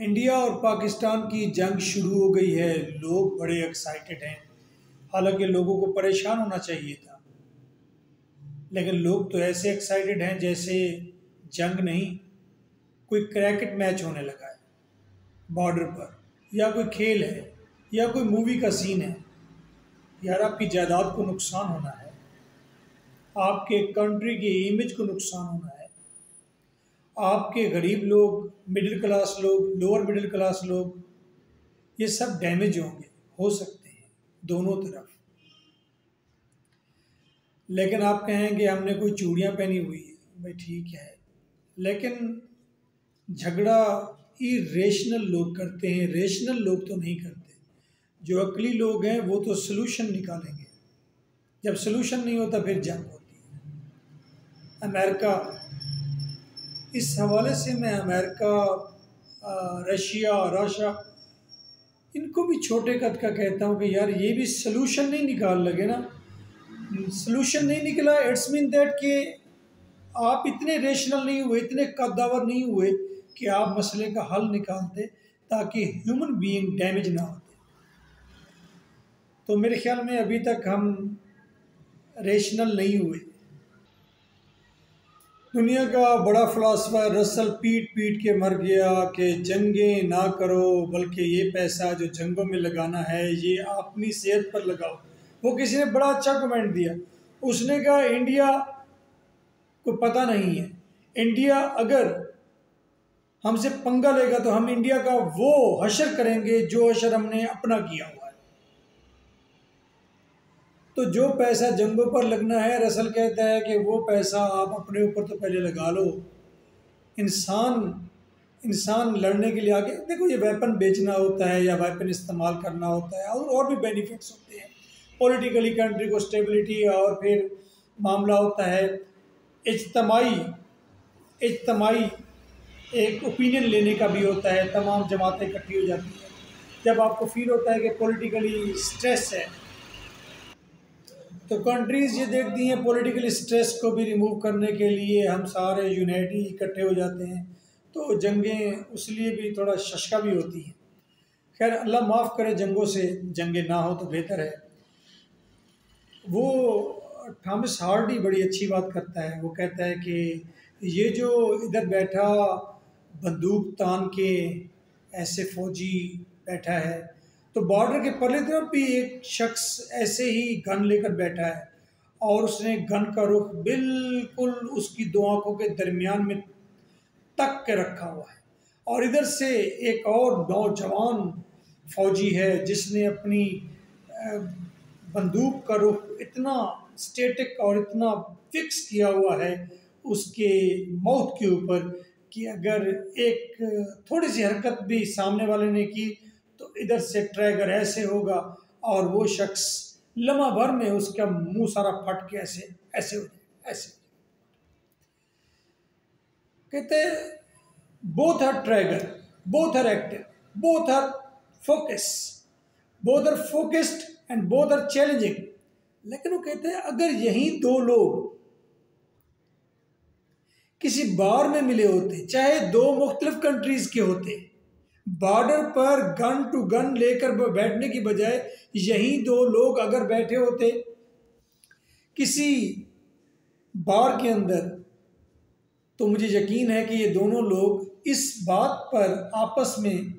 India और पाकिस्तान की जंग शुरू हो गई है। लोग बड़े एक्साइटेड हैं। हालांकि लोगों को परेशान होना चाहिए था, लेकिन लोग तो ऐसे एक्साइटेड हैं जैसे जंग नहीं, कोई क्रिकेट मैच होने लगा है बॉर्डर पर, या कोई खेल है, या कोई मूवी का सीन है। यार, आपकी जायदाद को नुकसान होना है, आपके कंट्री की इमेज को नुकसान होना है, आपके गरीब लोग, मिडिल क्लास लोग, लोअर मिडिल क्लास लोग, ये सब डैमेज होंगे, हो सकते हैं दोनों तरफ। लेकिन आप कहेंगे हमने कोई चूड़ियाँ पहनी हुई है, भाई ठीक है, लेकिन झगड़ा इरेशनल लोग करते हैं, रेशनल लोग तो नहीं करते। जो अक्ली लोग हैं वो तो सलूशन निकालेंगे। जब सलूशन नहीं होता फिर जंग होती है। अमेरिका, इस हवाले से मैं अमेरिका, रशिया, इनको भी छोटे कद का कहता हूँ कि यार ये भी सलूशन नहीं निकाल लगे ना। सलूशन नहीं निकला, इट्स मीन दैट कि आप इतने रेशनल नहीं हुए, इतने कद्दावर नहीं हुए कि आप मसले का हल निकालते ताकि ह्यूमन बीइंग डैमेज ना होते। तो मेरे ख्याल में अभी तक हम रेशनल नहीं हुए। दुनिया का बड़ा फ़िलासफ़र रसल पीट पीट के मर गया कि जंगें ना करो, बल्कि ये पैसा जो जंगों में लगाना है ये अपनी सेहत पर लगाओ। वो किसी ने बड़ा अच्छा कमेंट दिया। उसने कहा इंडिया को पता नहीं है, इंडिया अगर हमसे पंगा लेगा तो हम इंडिया का वो हशर करेंगे जो हशर हमने अपना किया हुआ है। तो जो पैसा जंगों पर लगना है, रसल कहता है कि वो पैसा आप अपने ऊपर तो पहले लगा लो। इंसान लड़ने के लिए आगे देखो, ये वेपन बेचना होता है या वेपन इस्तेमाल करना होता है और भी बेनिफिट्स होते हैं। पॉलिटिकली कंट्री को स्टेबिलिटी, और फिर मामला होता है इज्तमाई एक ओपिनियन लेने का भी होता है। तमाम जमातें इकट्ठी हो जाती हैं। जब आपको फील होता है कि पॉलिटिकली स्ट्रेस है, तो कंट्रीज़ ये देखती हैं पॉलिटिकल स्ट्रेस को भी रिमूव करने के लिए हम सारे यूनाइटी इकट्ठे हो जाते हैं। तो जंगें उस लिए भी थोड़ा शशका भी होती हैं। खैर, अल्लाह माफ़ करे, जंगों से जंगें ना हो तो बेहतर है। वो थॉमस हार्डी बड़ी अच्छी बात करता है। वो कहता है कि ये जो इधर बैठा बंदूक तान के ऐसे फौजी बैठा है, तो बॉर्डर के परली तरफ भी एक शख्स ऐसे ही गन लेकर बैठा है, और उसने गन का रुख बिल्कुल उसकी दो आंखों के दरमियान में तक के रखा हुआ है। और इधर से एक और नौजवान फौजी है जिसने अपनी बंदूक का रुख इतना स्टेटिक और इतना फिक्स किया हुआ है उसके माउथ के ऊपर कि अगर एक थोड़ी सी हरकत भी सामने वाले ने की तो इधर से ट्रैगर ऐसे होगा और वो शख्स लम्हा भर में उसका मुंह सारा फट के ऐसे ऐसे हो जाए, ऐसे। कहते both are trigger, both are active, both are focus, both are focused and both are challenging. लेकिन वो कहते हैं अगर यही दो लोग किसी बार में मिले होते, चाहे दो मुख्तलिफ कंट्रीज के होते, बॉर्डर पर गन टू गन लेकर बैठने की बजाय यही दो लोग अगर बैठे होते किसी बार के अंदर, तो मुझे यकीन है कि ये दोनों लोग इस बात पर आपस में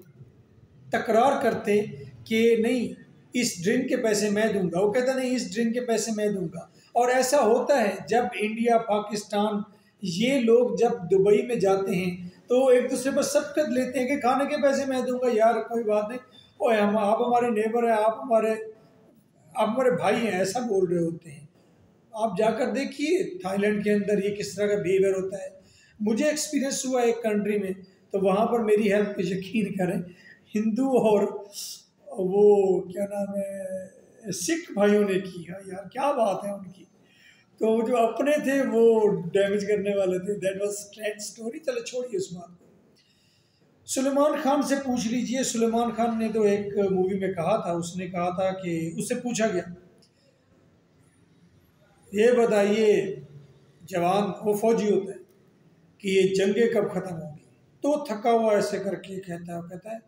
तकरार करते कि नहीं, इस ड्रिंक के पैसे मैं दूंगा, वो कहता नहीं इस ड्रिंक के पैसे मैं दूंगा। और ऐसा होता है जब इंडिया, पाकिस्तान, ये लोग जब दुबई में जाते हैं तो एक दूसरे पर सबकत लेते हैं कि खाने के पैसे मैं दूंगा। यार कोई बात नहीं, ओए आप हमारे नेबर हैं, आप हमारे भाई हैं, ऐसा बोल रहे होते हैं। आप जाकर देखिए थाईलैंड के अंदर ये किस तरह का बिहेवियर होता है। मुझे एक्सपीरियंस हुआ एक कंट्री में, तो वहाँ पर मेरी हेल्प पे यकीन करें, हिंदू और वो क्या नाम है सिख भाइयों ने की है। यार क्या बात है उनकी। तो जो अपने थे वो डैमेज करने वाले थे। That was strange story. चलो छोड़िए उस बात को। सुलेमान खान से पूछ लीजिए। सुलेमान खान ने तो एक मूवी में कहा था, उसने कहा था कि उससे पूछा गया, ये बताइए जवान, वो फौजी होता है, कि ये जंगें कब ख़त्म होंगी। तो थका हुआ ऐसे करके कहता है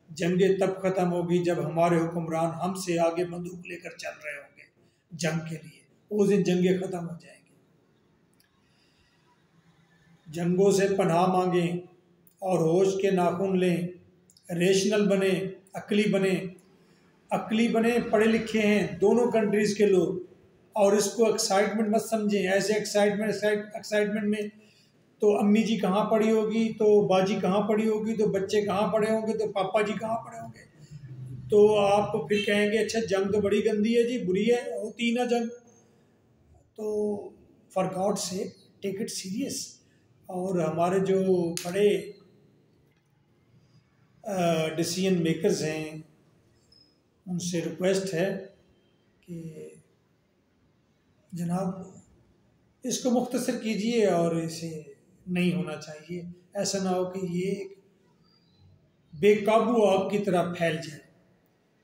जंगें तब खत्म होगी जब हमारे हुक्मरान हमसे आगे बंदूक लेकर चल रहे होंगे जंग के लिए, उस दिन जंगें खत्म हो जाएंगी। जंगों से पनाह मांगें और होश के नाखून लें, रेशनल बने, अक्ली बने, पढ़े लिखे हैं दोनों कंट्रीज़ के लोग, और इसको एक्साइटमेंट मत समझें। ऐसे एक्साइटमेंट में तो अम्मी जी कहाँ पड़ी होगी, तो बाजी कहाँ पड़ी होगी, तो बच्चे कहाँ पड़े होंगे, तो पापा जी कहाँ पड़े होंगे, तो आप फिर कहेंगे अच्छा जंग तो बड़ी गंदी है जी, बुरी है, होती ना जंग। तो फॉर गॉड से टेक इट सीरियस। और हमारे जो बड़े डिसीजन मेकर्स हैं उनसे रिक्वेस्ट है कि जनाब इसको मुख्तसर कीजिए और इसे नहीं होना चाहिए। ऐसा ना हो कि ये एक बेकाबू आग की तरह फैल जाए।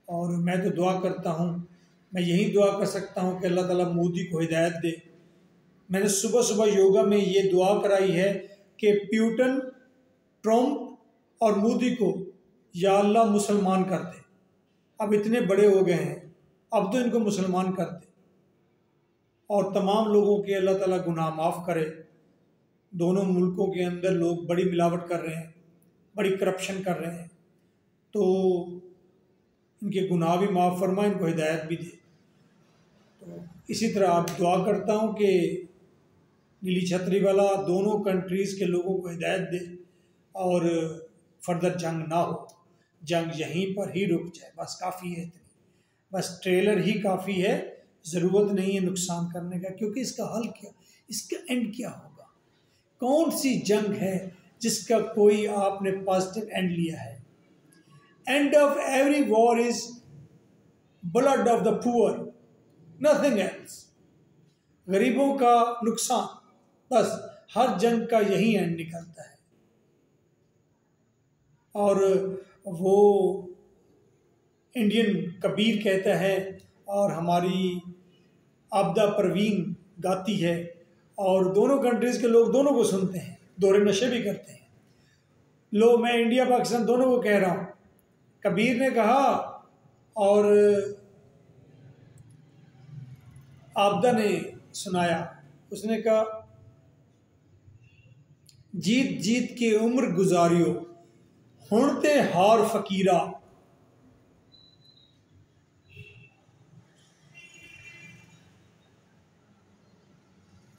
और मैं तो दुआ करता हूँ, मैं यही दुआ कर सकता हूँ कि अल्लाह ताला मोदी को हिदायत दे। मैंने सुबह सुबह योगा में ये दुआ कराई है कि प्यूटन, ट्रम्प और मोदी को या अल्लाह मुसलमान कर दे। अब इतने बड़े हो गए हैं, अब तो इनको मुसलमान कर दे और तमाम लोगों के अल्लाह ताला गुनाह माफ़ करे। दोनों मुल्कों के अंदर लोग बड़ी मिलावट कर रहे हैं, बड़ी करप्शन कर रहे हैं, तो इनके गुनाह भी माफ़ फरमा, इनको हिदायत भी दे। तो इसी तरह आप दुआ करता हूँ कि नीली छतरी वाला दोनों कंट्रीज़ के लोगों को हिदायत दे और फर्दर जंग ना हो, जंग यहीं पर ही रुक जाए, बस काफ़ी है इतनी, बस ट्रेलर ही काफ़ी है, ज़रूरत नहीं है नुकसान करने का। क्योंकि इसका हल क्या, इसका एंड क्या होगा? कौन सी जंग है जिसका कोई आपने पॉजिटिव एंड लिया है? End of every war is blood of the poor, nothing else. गरीबों का नुकसान, बस हर जंग का यही एंड निकलता है। और वो इंडियन कबीर कहता है और हमारी आबदा परवीन गाती है और दोनों कंट्रीज़ के लोग दोनों को सुनते हैं, दोहरे नशे भी करते हैं। लो, मैं इंडिया पाकिस्तान दोनों को कह रहा हूँ। कबीर ने कहा और आबदा ने सुनाया, उसने कहा जीत जीत के उम्र गुजारियो हुणते हार फकीरा।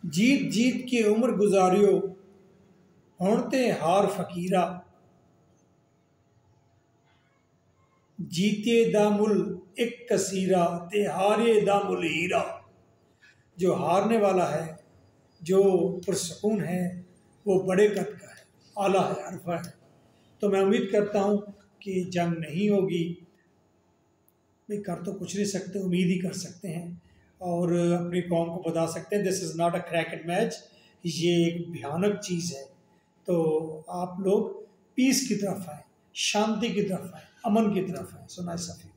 जीत जीत के उम्र गुजारियो हुणते हार फकीरा। जीते दामुल एक कसीरा ते हारे दामुल हीरा। जो हारने वाला है, जो पुरसकून है, वो बड़े कद का है, आला है, अरफा है। तो मैं उम्मीद करता हूँ कि जंग नहीं होगी। नहीं कर तो कुछ नहीं सकते, उम्मीद ही कर सकते हैं और अपनी कौम को बता सकते हैं this is not a cricket match, ये एक भयानक चीज़ है। तो आप लोग पीस की तरफ आए, शांति की तरफ आए, अमन की तरफ आए। So nice of you.